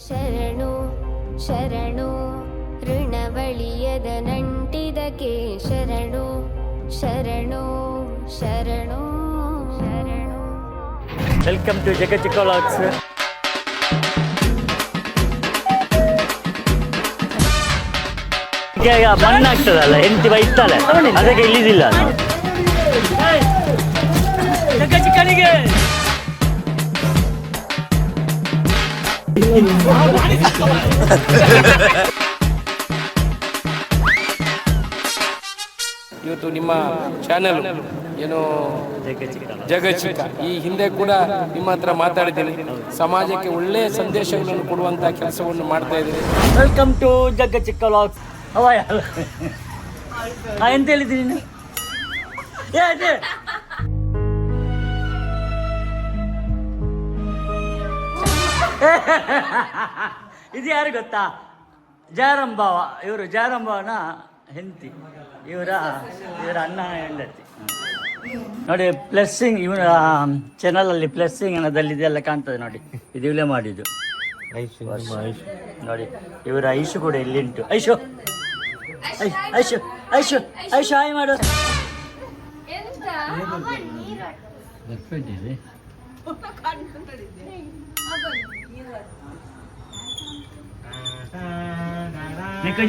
ಶರಣು ಶರಣು ಋಣವಳಿಯದ ನಂಟಿದಕ್ಕೆ ಶರಣು ಶರಣು ಶರಣು ಶರಣು. Welcome to Jagachikka vlogs. ಈಗ ಮಣ್ಣಾಗ್ತದಲ್ಲ, ಹೆಂಡತಿ ಬೈತಾಳೆ, ಅದಕ್ಕೆ ಇಳಿದಿಲ್ಲ ನಾವು. ಜಗಚಿಕ್ಕನಿಗೆ ಇವತ್ತು ನಿಮ್ಮ ಚಾನೆಲ್ ಏನು ಜಗಚಿಕ್ಕ, ಈ ಹಿಂದೆ ಕೂಡ ನಿಮ್ಮ ಹತ್ರ ಮಾತಾಡಿದ್ದೀನಿ. ಸಮಾಜಕ್ಕೆ ಒಳ್ಳೆಯ ಸಂದೇಶಗಳನ್ನು ಕೊಡುವಂಥ ಕೆಲಸವನ್ನು ಮಾಡ್ತಾ ಇದ್ದೀನಿ. Welcome to Jagachikka vlogs. ಅವಯ ಎಂತ ಹೇಳಿದ್ದೀನಿ ನೀನು? ಇದು ಯಾರು ಗೊತ್ತಾ? ಜಯರಾಮ್ ಬಾವ. ಇವರು ಜಯರಾಮ್ ಬಾವನ ಹೆಂಡತಿ, ಇವರ ಅಣ್ಣ ಹೆಂಡತಿ. ನೋಡಿ, ಪ್ಲಸ್ಸಿಂಗ್ ಇವರ ಚಾನಲಲ್ಲಿ ಪ್ಲಸ್ಸಿಂಗ್ ಅನ್ನೋದಲ್ಲಿ ಇದೆಲ್ಲ ಕಾಣ್ತದೆ ನೋಡಿ. ಇದು ಇವಲೇ ಮಾಡಿದ್ದು ನೋಡಿ. ಇವರ ಐಶು ಕೂಡ ಇಲ್ಲಿ ಉಂಟು. ಐಶು ಐಶು ಐಶು ಐಶು ಹಾಯ್ ಮಾಡು.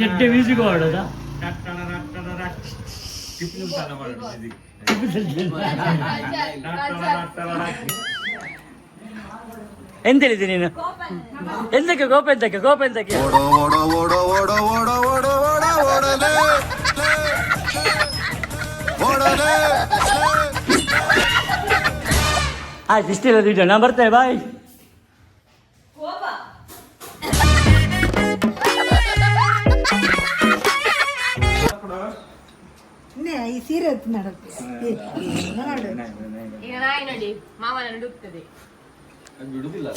ಜೊತೆ ಮ್ಯೂಸಿಕ್ ಮಾಡೋದಾ? ಎಂತ ಹೇಳಿದ್ದೀನಿ ನೀನು? ಎಂತಕ್ಕೆ ಕೋಪ? ಎಂತಕ್ಕೆ ಕೋಪ? ಎಂತಕ್ಕೆ ಆಯ್ತು, ಇಷ್ಟಿಲ್ಲ ವಿಡಿಯೋ. ನಾನು ಬರ್ತೇನೆ, ಬಾಯ್. ಈ ಸೀರೆ ಈಗ ನಾಯಿ ನೋಡಿ ಮಾವನ ನುಡುಕ್ತದೆ. ಬಿಡುದಿಲ್ಲ.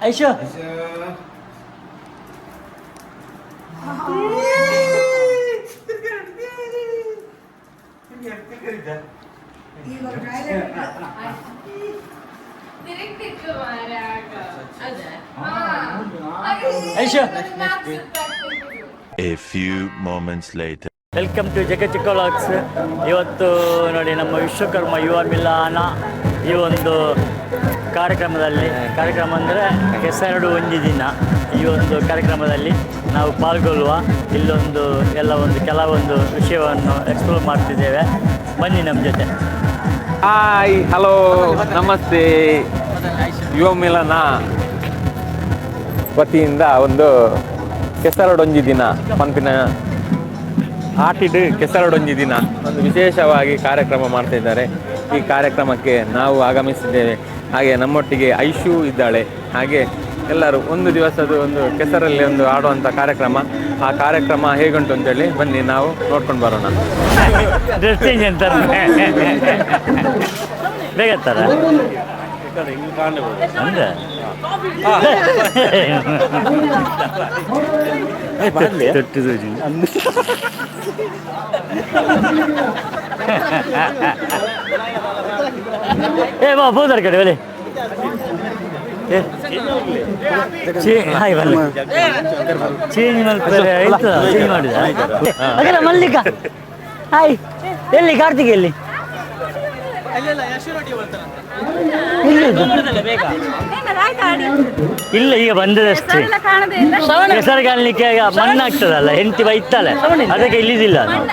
Aishu Aishu. A few moments later. Welcome to Jagachikka vlogs. ಇವತ್ತು ನೋಡಿ, ನಮ್ಮ ವಿಶ್ವಕರ್ಮ ಯುವ ಮಿಲನ ಈ ಒಂದು ಕಾರ್ಯಕ್ರಮ ಅಂದರೆ ಕೆಸರಡು ಒಂಜಿ ದಿನ. ಈ ಒಂದು ಕಾರ್ಯಕ್ರಮದಲ್ಲಿ ನಾವು ಪಾಲ್ಗೊಳ್ಳುವ, ಇಲ್ಲೊಂದು ಕೆಲವೊಂದು ವಿಷಯವನ್ನು ಎಕ್ಸ್ಪ್ಲೋರ್ ಮಾಡ್ತಿದ್ದೇವೆ. ಬನ್ನಿ ನಮ್ಮ ಜೊತೆ. ಹಾಯ್, ಹಲೋ, ನಮಸ್ತೆ. ಯುವ ಮಿಲನ ವತಿಯಿಂದ ಒಂದು ಕೆಸರಡೊಂಜಿ ದಿನ ಪಂಪಿನ ಆಟಿಡ್ ಕೆಸರಡೊಂಜಿ ದಿನ ಒಂದು ವಿಶೇಷವಾಗಿ ಕಾರ್ಯಕ್ರಮ ಮಾಡ್ತಾ ಇದ್ದಾರೆ. ಈ ಕಾರ್ಯಕ್ರಮಕ್ಕೆ ನಾವು ಆಗಮಿಸಿದ್ದೇವೆ. ಹಾಗೆ ನಮ್ಮೊಟ್ಟಿಗೆ ಐಶು ಇದ್ದಾಳೆ. ಹಾಗೆ ಎಲ್ಲರೂ ಒಂದು ದಿವಸದ ಒಂದು ಕೆಸರಲ್ಲಿ ಒಂದು ಆಡುವಂಥ ಕಾರ್ಯಕ್ರಮ. ಆ ಕಾರ್ಯಕ್ರಮ ಹೇಗುಂಟು ಅಂತೇಳಿ ಬನ್ನಿ ನಾವು ನೋಡ್ಕೊಂಡು ಬರೋಣ. ಡ್ರೆಸ್ ಚೇಂಜ್ ಅಂತಾರೆ ಬೇಗತ್ತಾರ ಅಂದ್ರೆ ಏ ಬಾ ಬೋದರ್ ಕಡೆ ಒಲೆ ಹಾಯ್ ಬಲ್ಲ ಚೇಂಜ್ ಮಾಡ್ತಾರೆ. ಆಯ್ತು, ಚೇಂಜ್ ಮಾಡಿದ. ಹಾಗೆಲ್ಲ ಮಲ್ಲಿಕ ಹಾಯ್. ಎಲ್ಲಿ ಕಾರ್ತಿಕ್? ಎಲ್ಲಿ ಇಲ್ಲ, ಈಗ ಬಂದದಷ್ಟೇ. ಹೆಸರು ಕಾಣಲಿಕ್ಕೆ ಮಣ್ಣಾಗ್ತದಲ್ಲ, ಹೆಂಡತಿ ಬೈತಾಳೆ, ಅದಕ್ಕೆ ಇಳಿದಿಲ್ಲ ನಾವು.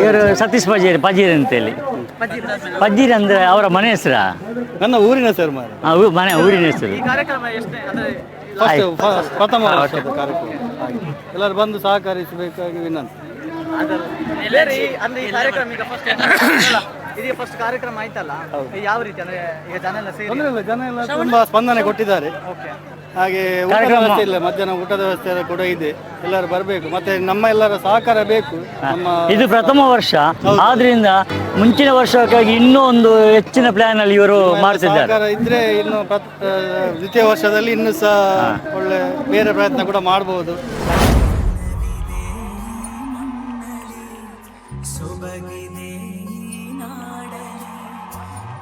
ಇವರು ಸತೀಶ್ ಪಜೀರ್ ಅಂತೇಳಿ. ಪಜೀರ್ ಅಂದ್ರೆ ಅವರ ಮನೆ ಹೆಸರಾ? ನನ್ನ ಊರಿನ ಹೆಸರು. ಮನೆ ಊರಿನ ಹೆಸರು. ಪ್ರಥಮ ವರ್ಷದ ಕಾರ್ಯಕ್ರಮ ಹಾಗೆ. ಎಲ್ಲರೂ ಬಂದು ಸಹಕರಿಸಬೇಕಾಗಿ ವಿನಂತಿ. ಅಂದ್ರೆ ಈ ಕಾರ್ಯಕ್ರಮ ಈಗ ಇದೀಗ ಫಸ್ಟ್ ಕಾರ್ಯಕ್ರಮ ಆಯ್ತಲ್ಲ, ಯಾವ ರೀತಿ ಅಂದ್ರೆ ಈಗ ಜನ ಎಲ್ಲ ಸೇರಿ ತೊಂದರೆ ಇಲ್ಲ, ಜನ ಎಲ್ಲ ತುಂಬಾ ಸ್ಪಂದನೆ ಕೊಟ್ಟಿದ್ದಾರೆ. ಹಾಗೆ ಊಟದ ವ್ಯವಸ್ಥೆ ಇಲ್ಲ, ಮಧ್ಯಾಹ್ನ ಊಟದ ವ್ಯವಸ್ಥೆ ಎಲ್ಲ ಕೂಡ ಇದೆ. ಎಲ್ಲರೂ ಬರಬೇಕು, ಮತ್ತೆ ನಮ್ಮ ಎಲ್ಲರ ಸಹಕಾರ ಬೇಕು. ನಮ್ಮ ಇದು ಪ್ರಥಮ ವರ್ಷ ಆದ್ರಿಂದ ಮುಂಚಿನ ವರ್ಷಕ್ಕಾಗಿ ಇನ್ನೂ ಒಂದು ಹೆಚ್ಚಿನ ಪ್ಲಾನ್ ಅಲ್ಲಿ ಇವರು ಮಾಡ್ತಿದ್ದಾರೆ. ಸಹಕಾರ ಇದ್ರೆ ಇನ್ನು ದ್ವಿತೀಯ ವರ್ಷದಲ್ಲಿ ಇನ್ನೂ ಸಹ ಒಳ್ಳೆ ಬೇರೆ ಪ್ರಯತ್ನ ಕೂಡ ಮಾಡಬಹುದು.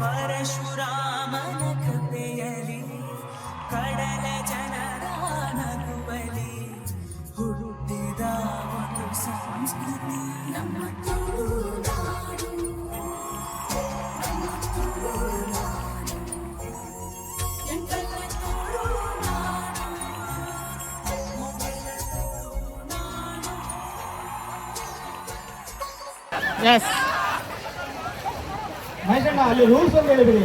ಪರಶುರಾಮನ ಕೃಪೆಯಲಿ ಕಡಲ ಜನರ ನಗುವಲಿ ಹುಟ್ಟಿದ ಒಂದು ಸಂಸ್ಕೃತಿ ನಮ್ಮ ತುಳುನಾಡು, ನಮ್ಮ ತುಳುನಾಡು, ಎಂತೆಲ್ಲ ತುಳುನಾಡು, ಮೊದಲ ತುಳುನಾಡು. ಅಲ್ಲಿ ರೂಲ್ಸ್ ಅಂತ ಹೇಳಿಬಿಡಿ.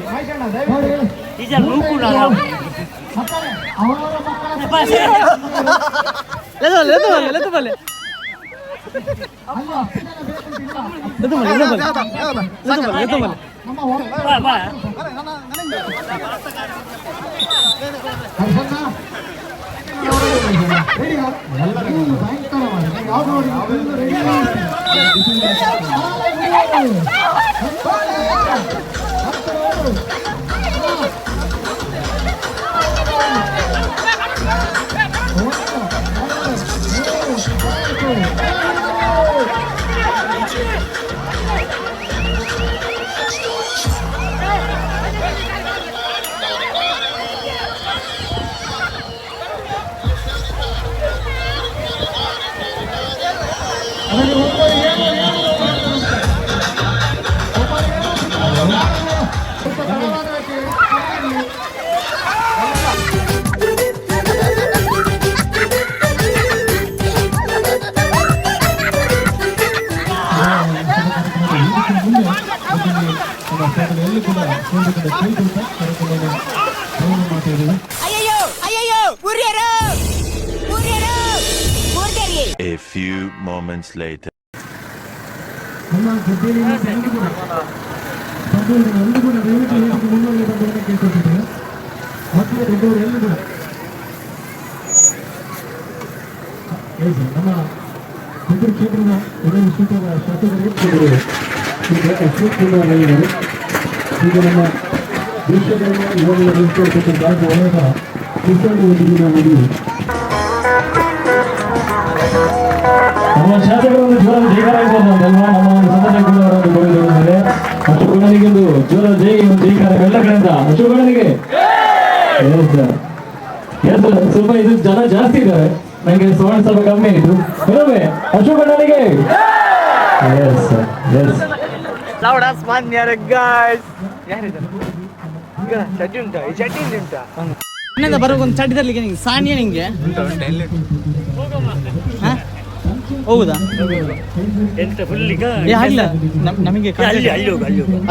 A few moments later. ನಮ್ಮ ಶಾಸಕರನ್ನು ಜೋರ ಜೈಕಾರಲ್ವಾ ನಮ್ಮ ಒಂದು ಸಂದರ್ಭವನ್ನು ಕೊಡಿದ್ದಾರೆ. ಅಶೋಕಣ್ಣನಿಗೊಂದು ಜೋರ ಜೈಕಾರ ಎಲ್ಲ ಕಡೆಯಿಂದ ಅಶೋಕಣ್ಣನಿಗೆ ಸ್ವಲ್ಪ ಇದು ಜನ ಜಾಸ್ತಿ ಇದ್ದಾರೆ, ನನಗೆ ಸೌಂಡ್ ಸ್ವಲ್ಪ ಕಮ್ಮಿ ಆಯಿತು. ಇನ್ನೊಮ್ಮೆ ಅಶೋಕಣ್ಣನಿಗೆ ಬರೋ ಒಂದು ಚಡ್ಡಿ ತರ್ಲಿಕ್ಕೆ ನಿಂಗೆ ಸಾನಿಯ ನಿಂಗೆ ಹೌದಾ? ನಮಗೆ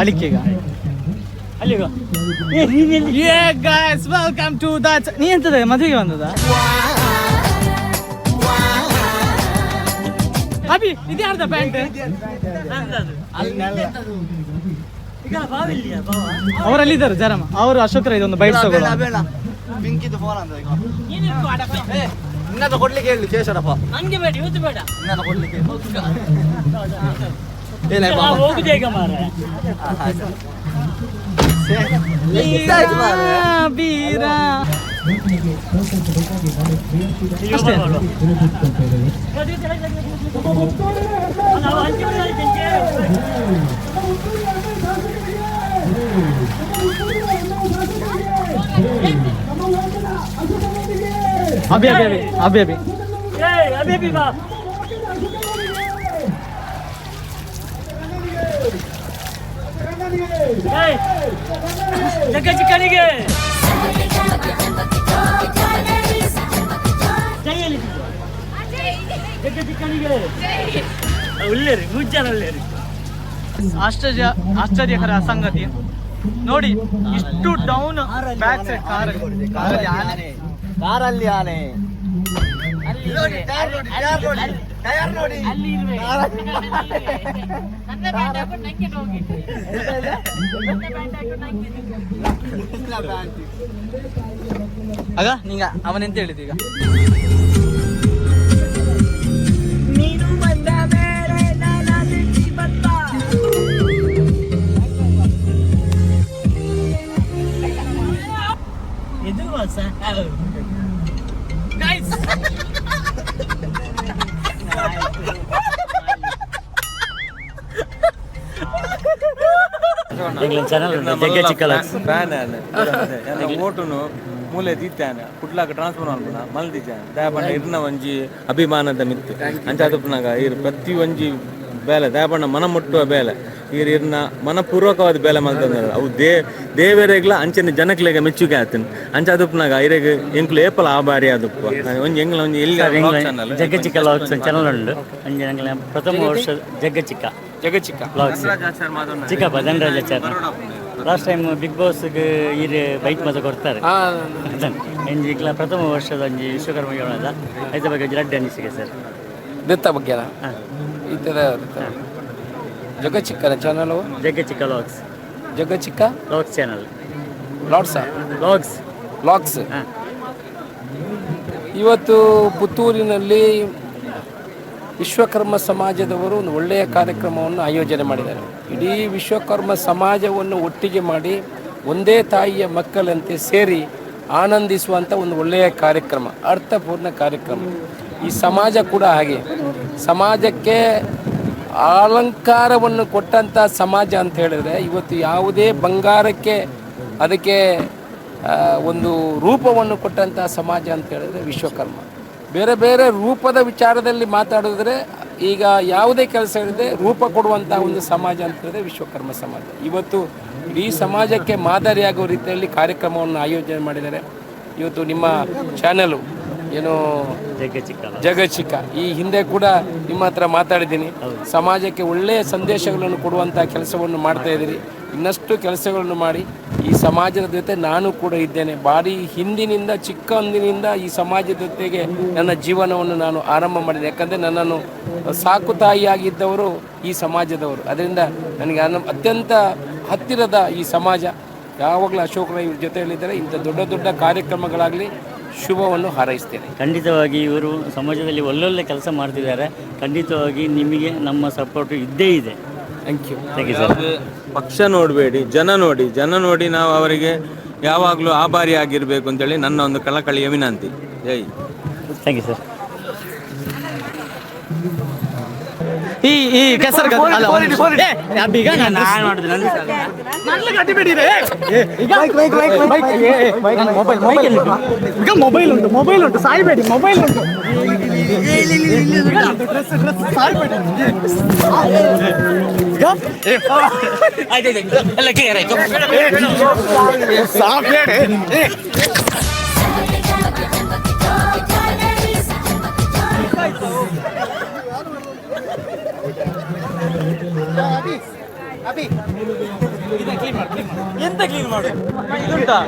ಅಳಿಕೆಗ ವೆಲ್ಕಮ್ ಟು ದ ನೀ ಎಂತದ ಮದುವೆಗೆ ಬಂದದ ಅಭಿ ಇದು ಯಾರ್ದ ಪ್ಯಾಂಟ್? ಅವರಲ್ಲಿದ್ದಾರೆ ಜರಮ ಅವರು ಅಶೋಕರ ಇದೊಂದು ಬೈಟ್ ತಗೊಳ್ಳ ಪಿಂಕಿದು ಫೋನ್ ಅಂತ ಇನ್ನದ ಕೊಡ್ಲಿಕ್ಕೆ ಹೇಳಿ ಕೇಶರಪ್ಪ. ನಂಗೆ ಬೇಡ, ಇವತ್ತು ಬೇಡ, ಇನ್ನದ ಕೊಡ್ಲಿಕ್ಕೆ ಹೋಗುದೇ ಈಗ ಮಾರ್ರೆ. ಬೀರ अभी अभी अभी अभी अभी अभी अभी बाप जगह चिकनिगे जगह चिकनिगे ಒಳ್ಳೆರಿ ಗುಜ್ಜನ ಒಳ್ಳೆರಿ. ಆಶ್ಚರ್ಯಕರ ಸಂಗತಿ ನೋಡಿ, ಇಷ್ಟು ಡೌನ್ ಬ್ಯಾಕ್ ಸೈಡ್ ಕಾರಲ್ಲಿ ಕಾರಲ್ಲಿ ಆನೆ ಆಗ ನೀಗ ಅವನೆಂತ ಹೇಳಿದ ಈಗ ಚಾನಲ್ ಜಗ್ಗೆ ಚಿಕ್ಕಲ ಫ್ಯಾನ್ ಓಟುನು ಮೂಲೆ ದೀತ್ಯಾನ ಕುಡ್ಲಾಕ ಟ್ರಾನ್ಸ್ಫರ್ ಮಾಡ್ಬೋಣ ಮಲ್ದಿಜಾನ ದಯಪಂಡ ಇರ್ನ ಒಂಜಿ ಅಭಿಮಾನದ ಮಿತ್ತು ಅಂಚಾದಪ್ಪನಾಗ ಇರು ಪ್ರತಿ ಒಂಜಿ ಬೇಲೆ ದಯಪಂಡ ಮನ ಮುಟ್ಟುವ ಬೇಲೆ ಇರ್ನ ಮನಪೂರ್ವಕವಾದ ಬೇಲೆ ಮಾಡ್ತಾರೆ ಅವು ದೇವರೆಗ್ಲ ಅಂಚನೆ ಜನಕ್ಲೆಗ ಮೆಚ್ಚುಗೆ ಆತನು ಅಂಚಾದಪ್ಪನಾಗ ಇರೆಗ್ ಎಂಕ್ಲು ಏಪಲ ಆಭಾರಿ ಆದಪ್ಪ ಒಂಜಿ ಎಂಗ್ಲ ಒಂಜಿ ಎಲ್ಲಿ ಜಗ್ಗೆ ಚಿಕ್ಕ ಲಾಗ್ಸ್ ಚಾನಲ್ ಉಂಡು ಅಂಜೆ ಪ್ರಥಮ ವರ್ಷ ಜಗ್ಗೆ ಚಿಕ್ಕ ಲಾಗ್ಸ್ ಚಿಕ್ಕಪ್ಪ ಧನರಾಜಾಚಾರ್ಯ ಲಾಸ್ಟ್ ಟೈಮ್ ಬಿಗ್ ಬಾಸ್ಗೆ ಈರು ಬೈಕ್ ಮಾತ್ರ ಕೊಡ್ತಾರೆ ಎಂಜಿಕ್ಲ ಪ್ರಥಮ ವರ್ಷದ ಒಂಜಿ ವಿಶ್ವಕರ್ಮ ಯೋಣದ ಐತ ಬಗ್ಗೆ ಲಡ್ಡು ಅನಿಸಿಕೆ ಸರ್ ದತ್ತ ಬಗ್ಗೆ ಈ ಥರ ಜಗಚಿಕ್ಕನ ಚಾನಲ್ ಜಗ್ಗೆ ಲಾಗ್ಸ್ ಜಗಚಿಕ್ಕ ಲಾಗ್ಸ್ ಚಾನಲ್ ಲಾಗ್ಸ್ ಇವತ್ತು ಪುತ್ತೂರಿನಲ್ಲಿ ವಿಶ್ವಕರ್ಮ ಸಮಾಜದವರು ಒಂದು ಒಳ್ಳೆಯ ಕಾರ್ಯಕ್ರಮವನ್ನು ಆಯೋಜನೆ ಮಾಡಿದ್ದಾರೆ. ಇಡೀ ವಿಶ್ವಕರ್ಮ ಸಮಾಜವನ್ನು ಒಟ್ಟಿಗೆ ಮಾಡಿ ಒಂದೇ ತಾಯಿಯ ಮಕ್ಕಳಂತೆ ಸೇರಿ ಆನಂದಿಸುವಂಥ ಒಂದು ಒಳ್ಳೆಯ ಕಾರ್ಯಕ್ರಮ, ಅರ್ಥಪೂರ್ಣ ಕಾರ್ಯಕ್ರಮ. ಈ ಸಮಾಜ ಕೂಡ ಹಾಗೆ, ಸಮಾಜಕ್ಕೆ ಅಲಂಕಾರವನ್ನು ಕೊಟ್ಟಂಥ ಸಮಾಜ ಅಂತ ಹೇಳಿದ್ರೆ ಇವತ್ತು ಯಾವುದೇ ಬಂಗಾರಕ್ಕೆ ಅದಕ್ಕೆ ಒಂದು ರೂಪವನ್ನು ಕೊಟ್ಟಂಥ ಸಮಾಜ ಅಂತ ಹೇಳಿದ್ರೆ ವಿಶ್ವಕರ್ಮ. ಬೇರೆ ಬೇರೆ ರೂಪದ ವಿಚಾರದಲ್ಲಿ ಮಾತಾಡಿದ್ರೆ ಈಗ ಯಾವುದೇ ಕೆಲಸಗಳಿದೆ ರೂಪ ಕೊಡುವಂಥ ಒಂದು ಸಮಾಜ ಅಂತ ಹೇಳಿದ್ರೆ ವಿಶ್ವಕರ್ಮ ಸಮಾಜ. ಇವತ್ತು ಇಡೀ ಸಮಾಜಕ್ಕೆ ಮಾದರಿಯಾಗುವ ರೀತಿಯಲ್ಲಿ ಕಾರ್ಯಕ್ರಮವನ್ನು ಆಯೋಜನೆ ಮಾಡಿದ್ದಾರೆ. ಇವತ್ತು ನಿಮ್ಮ ಚಾನಲು ಏನು ಜಗಚಿಕ್ಕ, ಈ ಹಿಂದೆ ಕೂಡ ನಿಮ್ಮ ಹತ್ರ ಮಾತಾಡಿದ್ದೀನಿ. ಸಮಾಜಕ್ಕೆ ಒಳ್ಳೆಯ ಸಂದೇಶಗಳನ್ನು ಕೊಡುವಂಥ ಕೆಲಸವನ್ನು ಮಾಡ್ತಾ ಇದ್ದೀರಿ. ಇನ್ನಷ್ಟು ಕೆಲಸಗಳನ್ನು ಮಾಡಿ ಈ ಸಮಾಜದ ಜೊತೆ ನಾನು ಕೂಡ ಇದ್ದೇನೆ. ಭಾರಿ ಹಿಂದಿನಿಂದ ಚಿಕ್ಕಂದಿನಿಂದ ಈ ಸಮಾಜದ ಜೊತೆಗೆ ನನ್ನ ಜೀವನವನ್ನು ನಾನು ಆರಂಭ ಮಾಡಿದೆ. ಯಾಕಂದರೆ ನನ್ನನ್ನು ಸಾಕು ತಾಯಿಯಾಗಿದ್ದವರು ಈ ಸಮಾಜದವರು. ಅದರಿಂದ ನನಗೆ ಅತ್ಯಂತ ಹತ್ತಿರದ ಈ ಸಮಾಜ. ಯಾವಾಗಲೂ ಅಶೋಕರ ಇವ್ರ ಜೊತೆಯಲ್ಲಿದ್ದರೆ ಇಂಥ ದೊಡ್ಡ ದೊಡ್ಡ ಕಾರ್ಯಕ್ರಮಗಳಾಗಲಿ ಶುಭವನ್ನು ಹಾರೈಸ್ತೇನೆ. ಖಂಡಿತವಾಗಿ ಇವರು ಸಮಾಜದಲ್ಲಿ ಒಳ್ಳೊಳ್ಳೆ ಕೆಲಸ ಮಾಡ್ತಿದ್ದಾರೆ. ಖಂಡಿತವಾಗಿ ನಿಮಗೆ ನಮ್ಮ ಸಪೋರ್ಟ್ ಇದ್ದೇ ಇದೆ. Thank you sir. ಪಕ್ಷ ನೋಡಬೇಡಿ, ಜನ ನೋಡಿ ನಾವು ಅವರಿಗೆ ಯಾವಾಗಲೂ ಆಭಾರಿಯಾಗಿರಬೇಕು ಅಂತೇಳಿ ನನ್ನ ಒಂದು ಕಳಕಳಿಯ ವಿನಂತಿ. ಜೈ. Thank you sir. ಈ ಕೆಸರು ಮೊಬೈಲ್ ಉಂಟು ಸಾಯ್ಬೇಡಿ, ಮೊಬೈಲ್ ಉಂಟು ಎಂತ ಕ್ಲೀನ್ ಮಾಡು ಇದುಂಟಾ?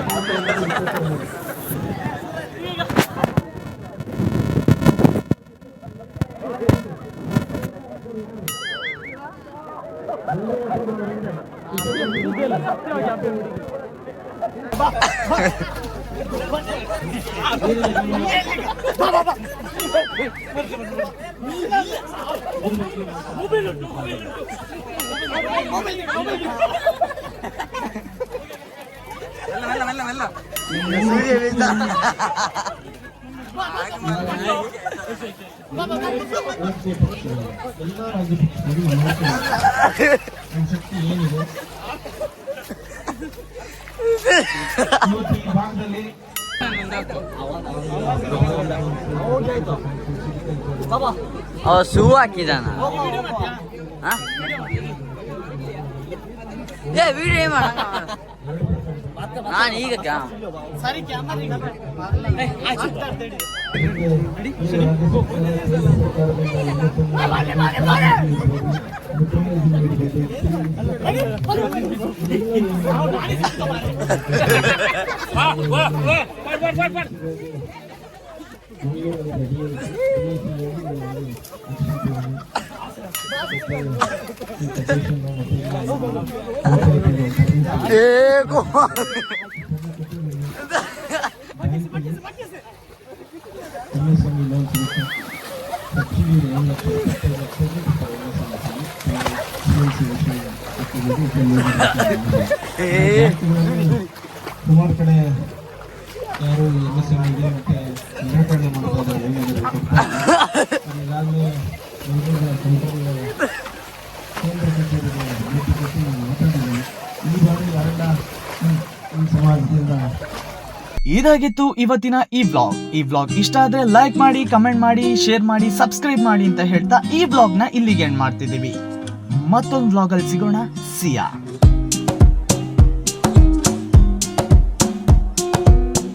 ಅವ ಶೂ ಹಾಕಿದಾನ. ವಿಡಿಯೋ ಮಾಡ ನಾನು ಈಗ ಸುಮಾರು ಕಡೆ ಯಾರು MSME ಮತ್ತೆ ನಿರಾಕರಣೆ ಮಾಡ್ತಾ ಇದ್ದಾರೆ. ಈಗಾಗಲೇ ಕೇಂದ್ರ ಕಚೇರಿಗೆ ಭೇಟಿ ಕೊಟ್ಟು ಮಾತಾಡಿದ್ದಾರೆ. ಈ ಬಾರಿ ಯಾರೆಲ್ಲ ಈ ಸಮಾಜದಿಂದ. ಇದಾಗಿತ್ತು ಇವತ್ತಿನ ಈ ವ್ಲಾಗ್ ಇಷ್ಟ ಆದ್ರೆ ಲೈಕ್ ಮಾಡಿ, ಕಮೆಂಟ್ ಮಾಡಿ, ಶೇರ್ ಮಾಡಿ, ಸಬ್ಸ್ಕ್ರೈಬ್ ಮಾಡಿ ಅಂತ ಹೇಳ್ತಾ ಈ ವ್ಲಾಗ್ನ ಇಲ್ಲಿಗೆ ಎಂಡ್ ಮಾಡ್ತಿದ್ದೀವಿ. ಮತ್ತೊಂದು ವ್ಲಾಗ್ ಅಲ್ಲಿ ಸಿಗೋಣ. ಸಿಯಾ.